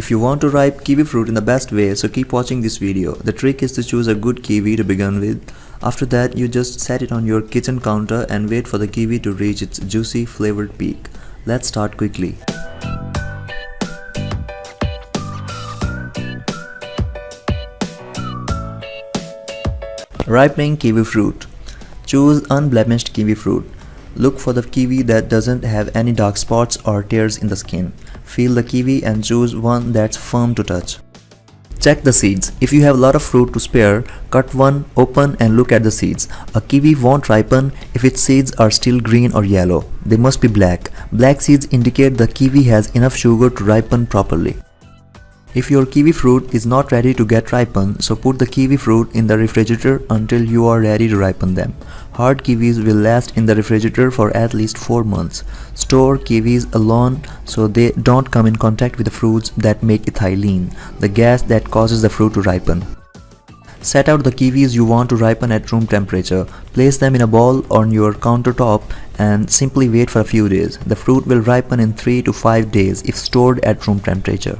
If you want to ripe kiwi fruit in the best way, so keep watching this video. The trick is to choose a good kiwi to begin with. After that, you just set it on your kitchen counter and wait for the kiwi to reach its juicy flavored peak. Let's start quickly. Ripening kiwi fruit. Choose unblemished kiwi fruit. Look for the kiwi that doesn't have any dark spots or tears in the skin. Feel the kiwi and choose one that's firm to touch. Check the seeds. If you have a lot of fruit to spare, cut one open and look at the seeds. A kiwi won't ripen if its seeds are still green or yellow. They must be black. Black seeds indicate the kiwi has enough sugar to ripen properly. If your kiwi fruit is not ready to get ripened, so put the kiwi fruit in the refrigerator until you are ready to ripen them. Hard kiwis will last in the refrigerator for at least 4 months. Store kiwis alone so they don't come in contact with the fruits that make ethylene, the gas that causes the fruit to ripen. Set out the kiwis you want to ripen at room temperature. Place them in a bowl on your countertop and simply wait for a few days. The fruit will ripen in 3 to 5 days if stored at room temperature.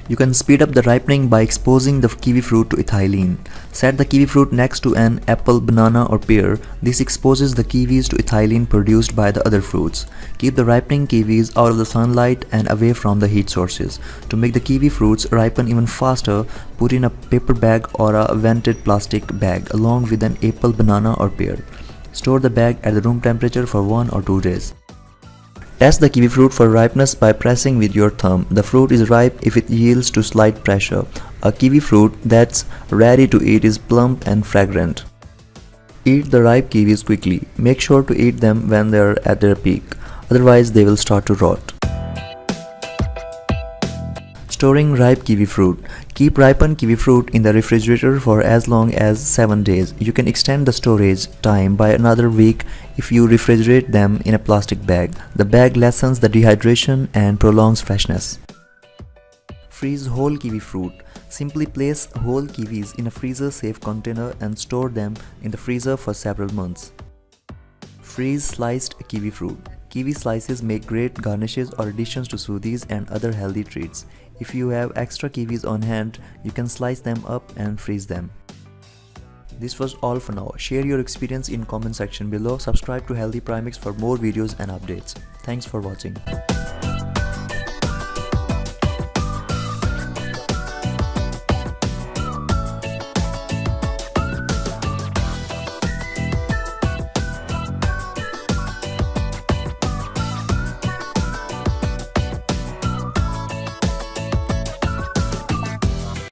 You can speed up the ripening by exposing the kiwi fruit to ethylene. Set the kiwi fruit next to an apple, banana or pear. This exposes the kiwis to ethylene produced by the other fruits. Keep the ripening kiwis out of the sunlight and away from the heat sources. To make the kiwi fruits ripen even faster, put in a paper bag or a vented plastic bag along with an apple, banana or pear. Store the bag at the room temperature for 1 or 2 days. Test the kiwi fruit for ripeness by pressing with your thumb. The fruit is ripe if it yields to slight pressure. A kiwi fruit that's ready to eat is plump and fragrant. Eat the ripe kiwis quickly. Make sure to eat them when they are at their peak, otherwise they will start to rot. Storing ripe kiwi fruit. Keep ripened kiwi fruit in the refrigerator for as long as 7 days. You can extend the storage time by another week if you refrigerate them in a plastic bag. The bag lessens the dehydration and prolongs freshness. Freeze whole kiwi fruit. Simply place whole kiwis in a freezer-safe container and store them in the freezer for several months. Freeze sliced kiwi fruit. Kiwi slices make great garnishes or additions to smoothies and other healthy treats. If you have extra kiwis on hand, you can slice them up and freeze them. This was all for now. Share your experience in comment section below. Subscribe to Healthy Primix for more videos and updates. Thanks for watching.